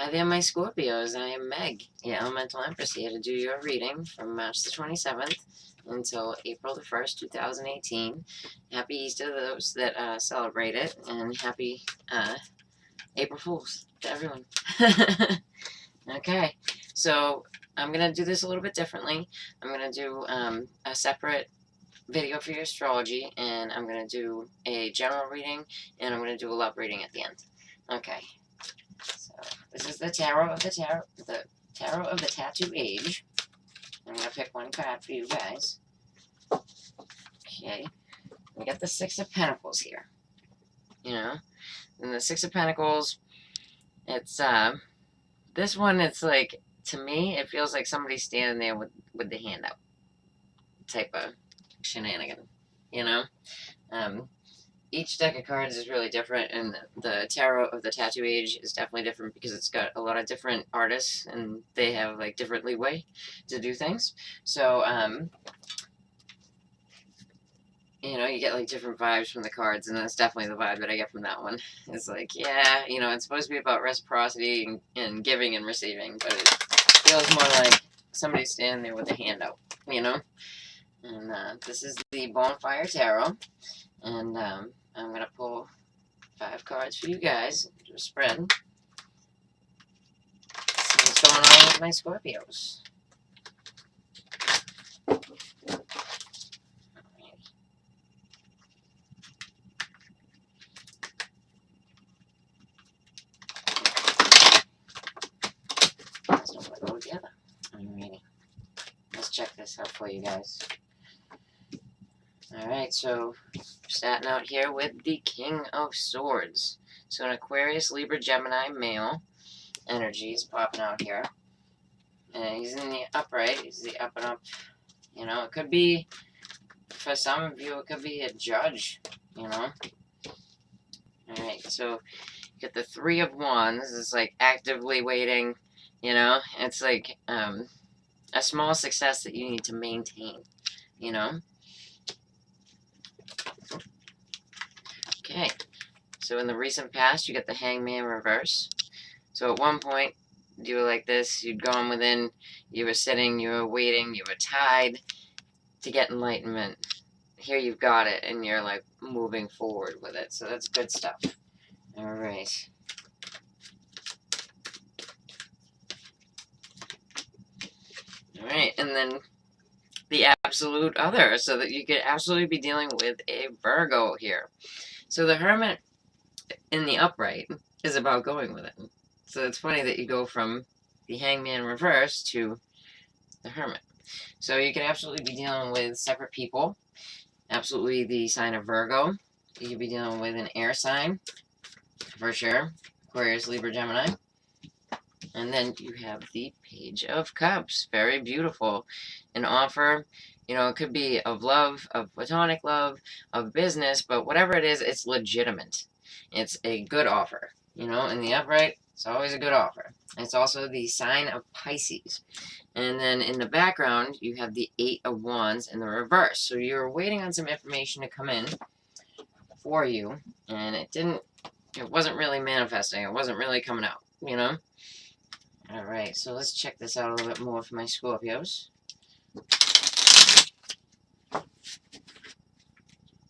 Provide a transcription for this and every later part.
Hi there, my Scorpios. I am Meg, your Elemental Empress, here to do your reading from March the 27th until April the 1st, 2018. Happy Easter to those that celebrate it, and happy April Fools to everyone. Okay, so I'm going to do this a little bit differently. I'm going to do a separate video for your astrology, and I'm going to do a general reading, and I'm going to do a love reading at the end. Okay. So this is the Tarot of the Tattoo Age. I'm gonna pick one card for you guys. Okay, we got the Six of Pentacles here. You know, and the Six of Pentacles. It's this one. It's like, to me, it feels like somebody's standing there with the hand out, type of shenanigan. You know, each deck of cards is really different, and the Tarot of the Tattoo Age is definitely different because it's got a lot of different artists, and they have like different leeway to do things. So, you know, you get like different vibes from the cards, and that's definitely the vibe that I get from that one. It's like, yeah, you know, it's supposed to be about reciprocity and giving and receiving, but it feels more like somebody's standing there with a hand out, you know? And this is the Bonfire Tarot, and I'm going to pull 5 cards for you guys to a spread. See what's going on with my Scorpios. Let's don't want to go together. Alrighty. Let's check this out for you guys. Alright, so starting out here with the King of Swords. So an Aquarius, Libra, Gemini, male energy is popping out here. And he's in the upright. He's the up and up. You know, it could be, for some of you, it could be a judge, you know. Alright, so you get the Three of Wands. It's like actively waiting, you know. It's like a small success that you need to maintain, you know. Okay, so in the recent past, you get the Hangman reverse. So at one point, you were like this, you'd gone within, you were sitting, you were waiting, you were tied to get enlightenment. Here you've got it, and you're like moving forward with it, so that's good stuff. Alright. Alright, and then the absolute other, so that you could absolutely be dealing with a Virgo here. So the Hermit in the upright is about going with it. So it's funny that you go from the Hangman reverse to the Hermit. So you could absolutely be dealing with separate people. Absolutely the sign of Virgo. You could be dealing with an air sign, for sure. Aquarius, Libra, Gemini. And then you have the Page of Cups. Very beautiful. An offer, you know, it could be of love, of platonic love, of business, but whatever it is, it's legitimate. It's a good offer. You know, in the upright, it's always a good offer. It's also the sign of Pisces. And then in the background, you have the Eight of Wands in the reverse. So you're waiting on some information to come in for you, and it wasn't really manifesting. It wasn't really coming out, you know? Alright, so let's check this out a little bit more for my Scorpios.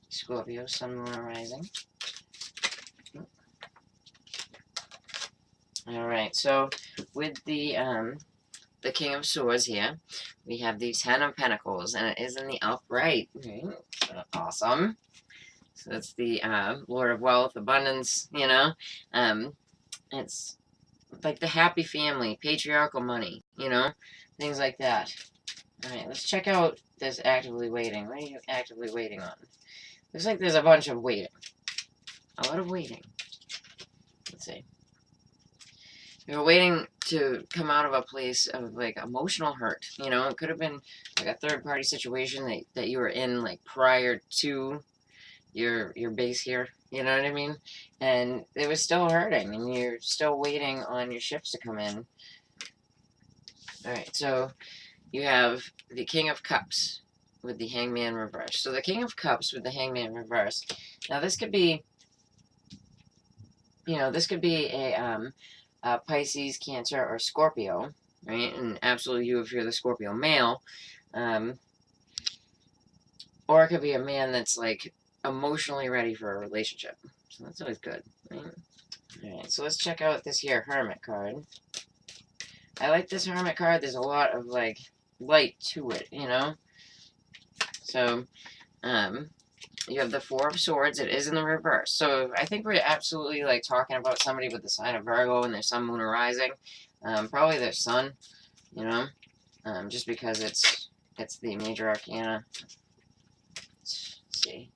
Scorpio, Sun, Moon, Rising. Alright, so with the King of Swords here, we have the Ten of Pentacles, and it is in the upright. Awesome. So that's the Lord of Wealth, Abundance, you know. It's like the happy family, patriarchal money, you know, things like that. Alright, let's check out this actively waiting. What are you actively waiting on? Looks like there's a bunch of waiting. A lot of waiting. Let's see. You're waiting to come out of a place of like emotional hurt. You know, it could have been like a third-party situation that you were in like prior to your base here. You know what I mean? And it was still hurting, and you're still waiting on your ships to come in. Alright, so you have the King of Cups with the Hangman reverse. So the King of Cups with the Hangman reverse. Now this could be, you know, this could be a Pisces, Cancer, or Scorpio, right? And absolutely you if you're the Scorpio male. Or it could be a man that's like emotionally ready for a relationship. So that's always good, right? Alright, so let's check out this here Hermit card. I like this Hermit card. There's a lot of like light to it, you know? So, you have the Four of Swords. It is in the reverse. So I think we're absolutely like talking about somebody with the sign of Virgo and their sun, moon, or rising. Probably their sun, you know, just because it's the major arcana. Let's see.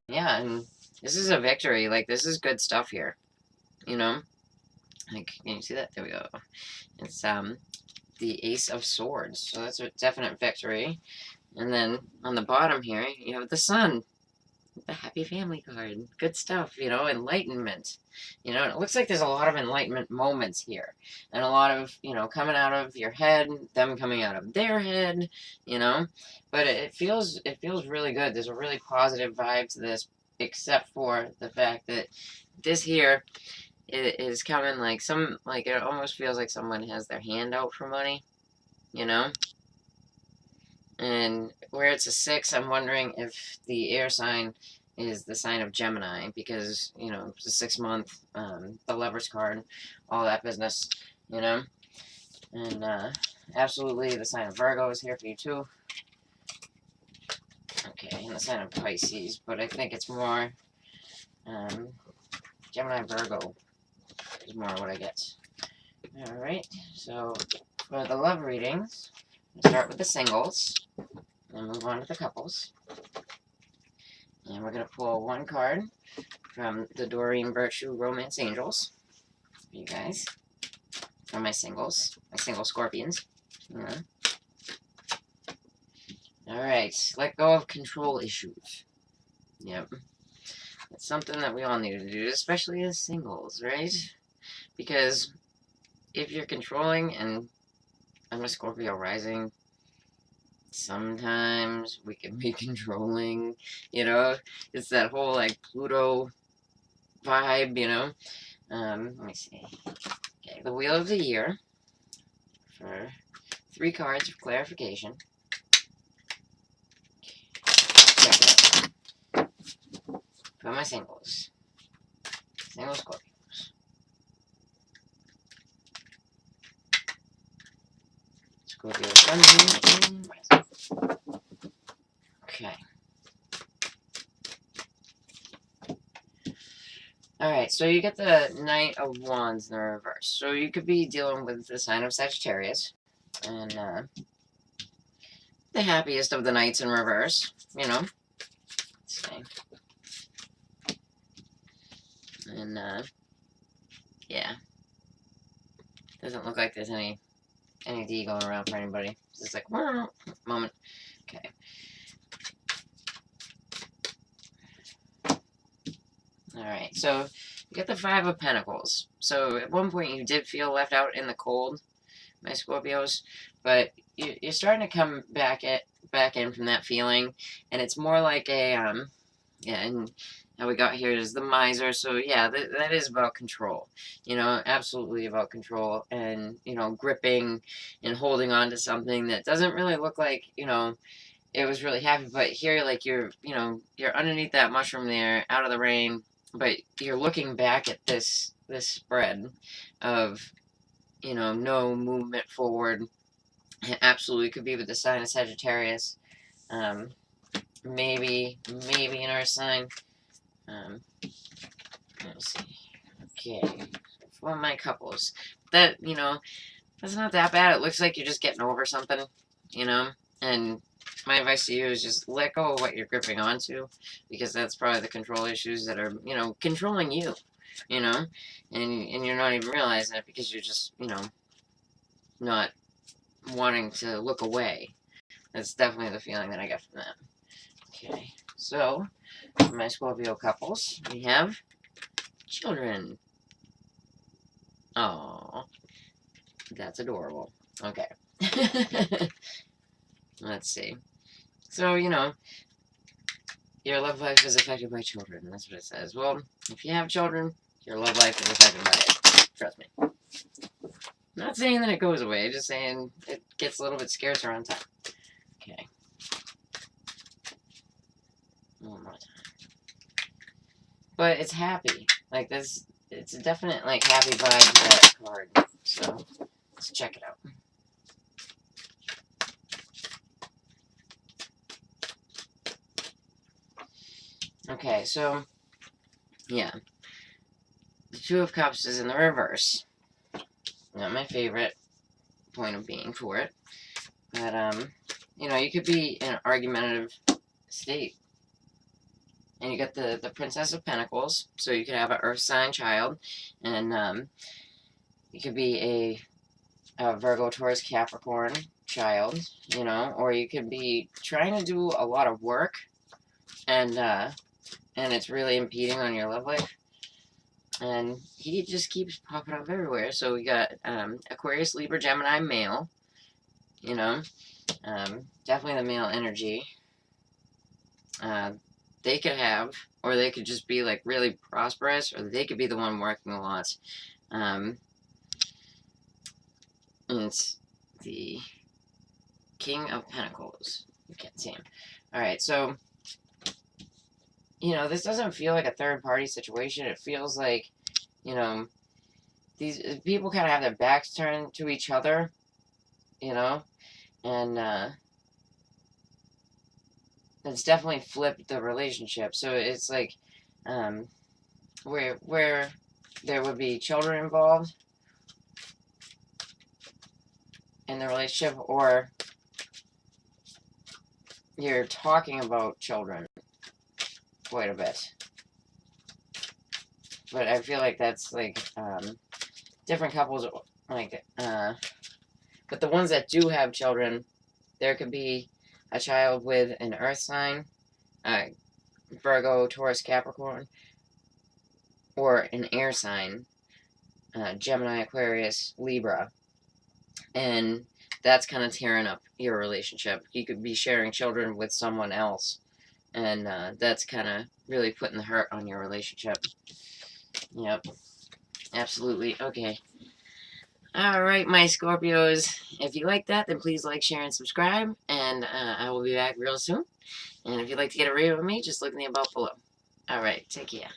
Yeah, and this is a victory. Like, this is good stuff here, you know? Like, can you see that? There we go. It's, the Ace of Swords. So that's a definite victory. And then on the bottom here, you have the Sun. The Happy Family card. Good stuff, you know, enlightenment. You know, it looks like there's a lot of enlightenment moments here. And a lot of, you know, coming out of your head, them coming out of their head, you know. But it feels really good. There's a really positive vibe to this, except for the fact that this here is coming like it almost feels like someone has their hand out for money, you know. And where it's a 6, I'm wondering if the air sign is the sign of Gemini, because, you know, it's a 6-month, the Lover's card, all that business, you know? And, absolutely, the sign of Virgo is here for you, too. Okay, and the sign of Pisces, but I think it's more, Gemini, Virgo is more what I get. Alright, so, for the love readings, we'll start with the singles, and move on to the couples. And we're going to pull one card from the Doreen Virtue Romance Angels for you guys. For my singles. My single scorpions. Yeah. Alright. Let go of control issues. Yep. It's something that we all need to do, especially as singles, right? Because if you're controlling, and I'm a Scorpio rising, sometimes we can be controlling, you know? It's that whole, like, Pluto vibe, you know? Let me see. Okay, the Wheel of the Year for 3 cards for clarification. Check it out. For my singles. Single Scorpios. Scorpio Sun, Moon, Rising. Okay. Alright, so you get the Knight of Wands in the reverse. So you could be dealing with the sign of Sagittarius. And, the happiest of the knights in reverse, you know. Let's see. And, yeah. Doesn't look like there's any D going around for anybody. It's just like, moment. Okay. Alright, so you get the Five of Pentacles. So at one point you did feel left out in the cold, my Scorpios, but you're starting to come back in from that feeling, and it's more like a, yeah, and how we got here is the Miser, so yeah, that is about control, you know, absolutely about control, and, you know, gripping and holding on to something that doesn't really look like, you know, it was really happy, but here, like, you're, you know, you're underneath that mushroom there, out of the rain, but you're looking back at this spread of, you know, no movement forward. It absolutely could be with the sign of Sagittarius. Maybe an earth sign. Let's see. Okay. For my couples. That, you know, that's not that bad. It looks like you're just getting over something, you know? And my advice to you is just let go of what you're gripping onto, because that's probably the control issues that are, you know, controlling you, you know? And you're not even realizing it because you're just, you know, not wanting to look away. That's definitely the feeling that I get from that. Okay, so for my Scorpio couples, we have children. Oh, that's adorable. Okay. Let's see. So, you know, your love life is affected by children. That's what it says. Well, if you have children, your love life is affected by it. Trust me. Not saying that it goes away, just saying it gets a little bit scarcer on time. Okay. One more time. But it's happy. Like this, it's a definite like happy vibe to that card. So let's check it out. Okay, so yeah, the Two of Cups is in the reverse. Not my favorite point of being for it, but you know, you could be in an argumentative state. And you got the Princess of Pentacles, so you could have an Earth sign child, and you could be a Virgo, Taurus, Capricorn child, you know, or you could be trying to do a lot of work, and it's really impeding on your love life. And he just keeps popping up everywhere. So we got Aquarius, Libra, Gemini, male, you know, definitely the male energy. They could have, or they could just be like really prosperous, or they could be the one working a lot. And it's the King of Pentacles. You can't see him. Alright, so, you know, this doesn't feel like a third party situation. It feels like, you know, these people kind of have their backs turned to each other, you know, and it's definitely flipped the relationship. So it's like, where there would be children involved in the relationship, or you're talking about children quite a bit. But I feel like that's like different couples, like but the ones that do have children, there could be a child with an earth sign, Virgo, Taurus, Capricorn, or an air sign, Gemini, Aquarius, Libra. And that's kind of tearing up your relationship. You could be sharing children with someone else, and that's kind of really putting the hurt on your relationship. Yep, absolutely. Okay. Alright, my Scorpios. If you like that, then please like, share, and subscribe. And I will be back real soon. And if you'd like to get a read with me, just look in the about below. Alright, take care.